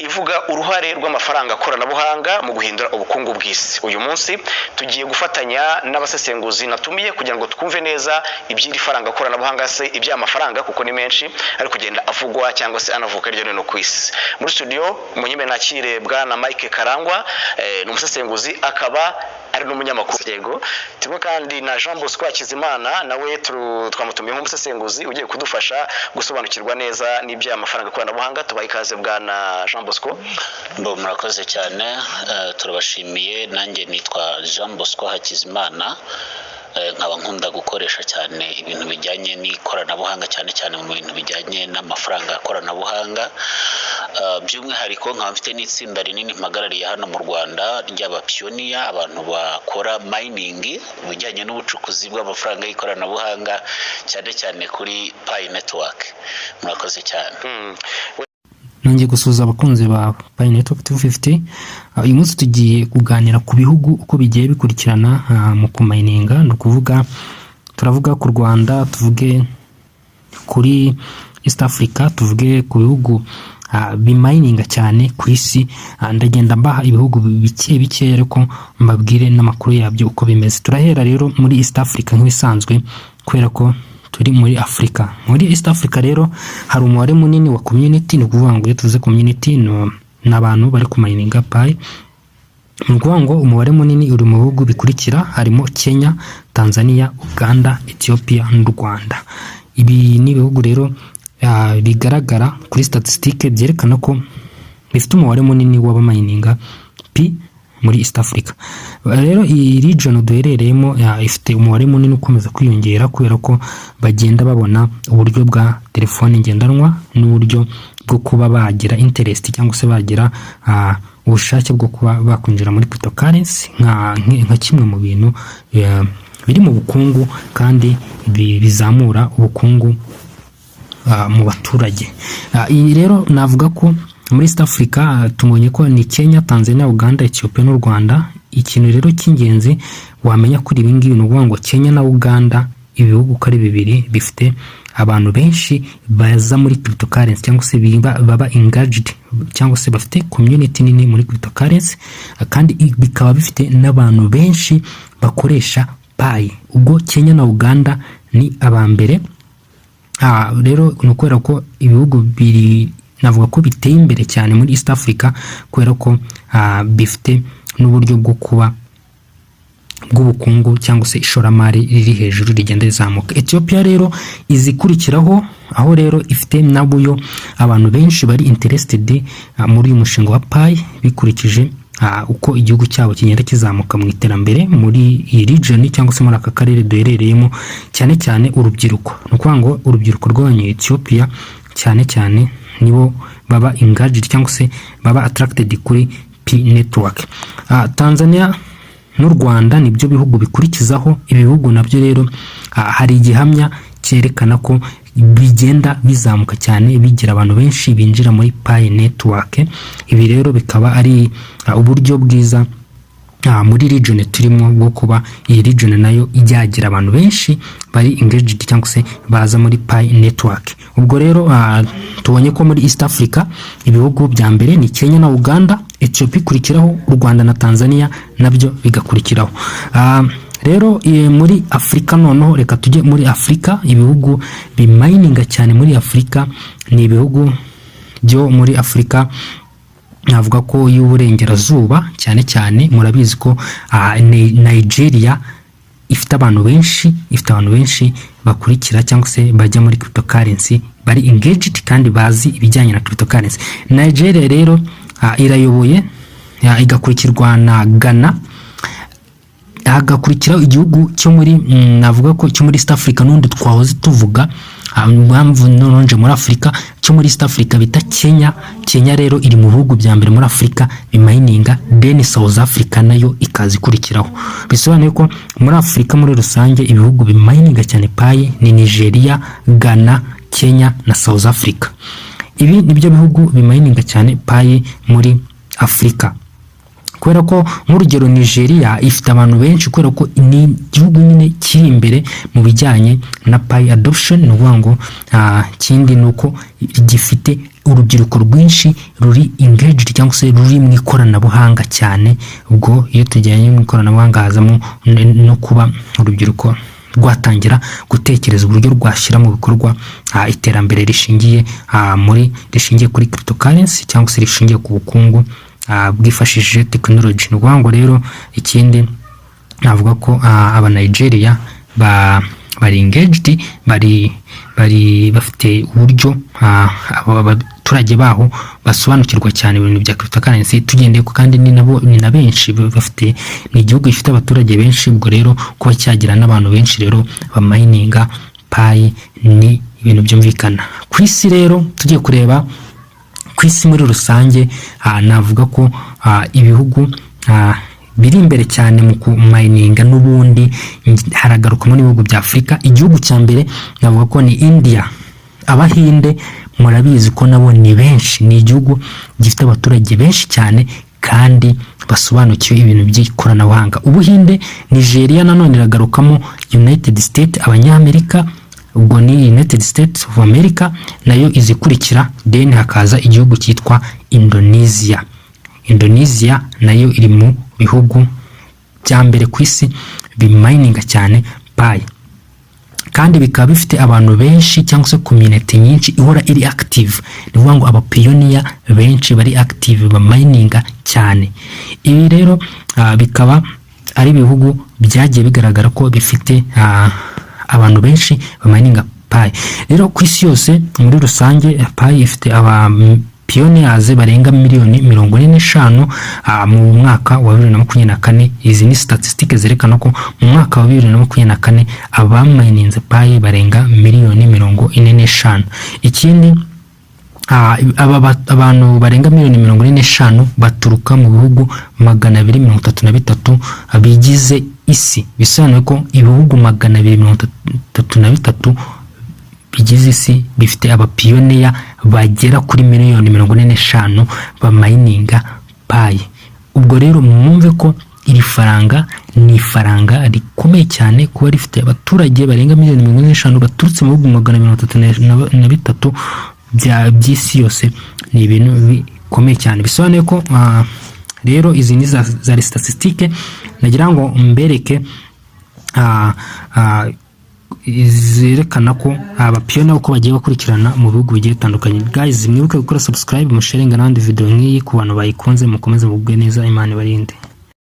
ivuga uruhare rw'amafaranga koranabuhanga mu guhindura ubukungu bw'isi. Uyu munsi tugiye gufatanya n'abasesenguzi natumiye kugira ngo twumve neza iby'iri faranga koranabuhanga se iby'amafaranga kuko ni menshi ari kugenda avugwa cyangwa se anavuka hirya no hino ku isi. Muri studio munyime nakire bwana Mike Karangwa n'umusesenguzi akaba ari n'umunyamakuru yego timwe kandi na Jean Bosco Hakizimana nawe twamutumiye nk'umusesenguzi ugiye kudufasha gusobanukirwa neza n'ibya amafaranga koranabuhanga. Tubaye ikaze bwana Jean Bosco. Murakoze cyane, turabashimiye. Nanjye nitwa Jean Bosco Hakizimana, nkaba nkunda gukoresha cyane ibintu bijyanye n'ikoranabuhanga, cyane cyane mu bintu bijyanye n'amafaranga koranabuhanga. By'umwihariko nkaba mfite n'itsinda rinini mpagarariye hano mu Rwanda ry'abapiyoniya, abantu bakora mining, bijyanye n'ubucukuzi bw'amafaranga y'ikoranabuhanga, cyane cyane kuri Pi Network. Murakoze cyane. Nongeye gusuza abakunzi ba Pi Network 250. Uyu munsi tugiye kuganira ku bihugu uko bigiye bikurikirana mu kumininga. Ndukuvuga turavuga ku Rwanda, tuvuge kuri East Africa, tuvuge ku bihugu bimininga cyane ku isi. Ndagenda mbaha ibihugu bike ariko mbabwire n'amakuru yabyo uko bimeze. Turahera rero muri East Africa nk'ibisanzwe kubera ko turi muri Africa. Muri East Africa rero hari umubare munini wa community. Ni ukuvuga ngo iyo tuvuze community n'abantu bari kumininga Pi. Ni ukuvuga ngo umubare munini uri mu bihugu bikurikira, harimo Kenya, Tanzania, Uganda, Ethiopia n'u Rwanda. Ibi ni ibihugu rero bigaragara kuri statistique byerekana ko bifite umubare munini w'abamininga Pi muri East Africa. Rero iyi region duherereyemo ifite umubare munini ukomeza kwiyongera kubera ko bagenda babona uburyo bwa telefone ngendanwa n'uburyo bwo kuba bagira interest cyangwa se bagira ubushake bwo kuba bakwinjira muri cryptocurrency nka kimwe mu bintu biri mu bukungu kandi bizamura ubukungu mu baturage. Iyi rero navuga ko muri East Africa tumonye ko ni Kenya, Tanzania, Uganda, Ethiopia n'u Rwanda. Ikintu rero cy'ingenzi wamenya kuri ibi ngibi ni ukuvuga ngo Kenya na Uganda, ibihugu ko ari bibiri, bifite abantu benshi baza muri cryptocurrency cyangwa se baba engaged cyangwa se bafite community nini muri cryptocurrency, kandi bikaba bifite n'abantu benshi bakoresha Pi. Ubwo Kenya na Uganda ni abambere. Rero nukubera ko ibihugu biri navuga ko biteye imbere cyane muri East Africa kubera ko bifite n'uburyo bwo kuba bw'ubukungu cyangwa se ishoramari riri hejuru rigenda rizamuka. Ethiopia rero izikurikiraho, aho rero ifite nabuyo abantu benshi bari interested muri uyu mushinga wa Pi bikurikije uko igihugu cyabo kigenda kizamuka mu iterambere muri iyi region cyangwa se muri aka karere duherereyemo, cyane cyane urubyiruko. Ni ukuvuga ngo urubyiruko rw'Abanya-Ethiopia cyane cyane nibo baba engaged cyangwa se baba attracted kuri Pi Network. Tanzania n'u Rwanda nibyo bihugu bikurikizaho. Ibihugu nabyo rero hari igihamya cyerekana ko bigenda bizamuka cyane, bigira abantu benshi binjira muri Pi Network. Ibi rero bikaba ari uburyo bwiza muri region turimo bwo kuba iyi region nayo ijyagira abantu benshi bari engaged cyangwa se baza muri Pi Network. Ubwo rero tubonye ko muri East Africa ibihugu bya mbere ni Kenya na Uganda, Ethiopia ikurikiraho, u Rwanda na Tanzania nabyo bigakurikiraho. Rero muri Africa noneho reka tujye muri Africa. Ibihugu bimininga cyane muri Africa ni ibihugu byo muri Africa navuga ko y'uburengerazuba, cyane cyane murabizi ko Nigeria ifite abantu benshi bakurikira cyangwa se bajya muri cryptocurrency, bari engaged kandi bazi ibijyanye na cryptocurrency. Nigeria rero irayoboye, igakurikirwa na Ghana, hagakurikiraho igihugu cyo muri navuga ko cyo muri East Africa n'undi twahoze tuvuga impamvu nonje muri Africa cyo muri East Africa bita Kenya. Kenya rero iri mu bihugu bya mbere muri Africa bimininga, then South Africa nayo ikazikurikiraho. Bisobanuye ko muri Africa muri rusange ibihugu bimininga cyane Pi ni Nigeria, Ghana, Kenya na South Africa. Ibi nibyo bihugu bimininga cyane Pi muri Africa. kubera ko nk'urugero Nigeria ifite abantu benshi kubera ko ni igihugu nyine kiri imbere mu bijyanye na Pi adoption. Ni ukuvuga ngo kindi ni uko gifite urubyiruko rwinshi ruri engaged cyangwa se ruri mu ikoranabuhanga cyane. Ubwo iyo tujyanye mu ikoranabuhanga hazamo no kuba urubyiruko rwatangira gutekereza uburyo rwashyira mu bikorwa iterambere rishingiye kuri cryptocurrency cyangwa se rishingiye ku bukungu bwifashishije technology. Ni ukuvuga ngo rero ikindi navuga ko aba Nigeria bari engaged, bari bafite uburyo abaturage baho basobanukirwa cyane ibintu bya cryptocurrency, tugendeye ko kandi ni na benshi bafite, ni igihugu gifite abaturage benshi. Ubwo rero kuba cyagira n'abantu benshi rero bamininga Pi ni ibintu byumvikana. Ku isi rero tugiye kureba ku isi muri rusange, navuga ko ibihugu biri imbere cyane mu kumininga n'ubundi haragarukamo n'ibihugu bya Afurika. Igihugu cya mbere navuga ko ni India. Abahinde murabizi ko nabo ni benshi, ni igihugu gifite abaturage benshi cyane kandi basobanukiwe ibintu by'ikoranabuhanga. Ubuhinde, Nigeria nanone iragarukamo, United States, Abanyamerika, ubwo ni United States of America nayo izikurikira, then hakaza igihugu cyitwa Indonesia. Indonesia nayo iri mu bihugu bya mbere ku isi bimininga cyane Pi, kandi bikaba bifite abantu benshi cyangwa se community nyinshi ihora iri active. Ni ukuvuga ngo abapioneer benshi bari active bamininga cyane. Ibi rero bikaba ari ibihugu byagiye bigaragara ko bifite abantu benshi bamininga Pi. Rero ku isi yose muri rusange Pi ifite pioneers barenga miliyoni 45 mu mwaka wa 2024. Izi ni statistics zerekana ko mu mwaka wa 2024 abamininze Pi barenga miliyoni 45. Ikindi abantu barenga miliyoni 45 baturuka mu bihugu 233 bigize isi. Bisobanuye ko ibihugu 233 bigize isi bifite abapioneer bagera kuri miliyoni 45 bamininga Pi. Ubwo rero mwumve ko iri faranga ni faranga rikomeye cyane kuba rifite abaturage barenga miliyoni 45 baturutse mu bihugu 233 by'isi yose. Ni ibintu bikomeye cyane. Bisobanuye ko rero izi ni za statistique nagira ngo mbereke zerekana ko abapioneer uko bagiye bakurikirana mu bihugu bigiye bitandukanye. Guys, mwibuke gukora subscribe, musharinga n'andi video nk'iyi ku bantu bayikunze, mukomeze mugubwe neza, Imana ibarinde.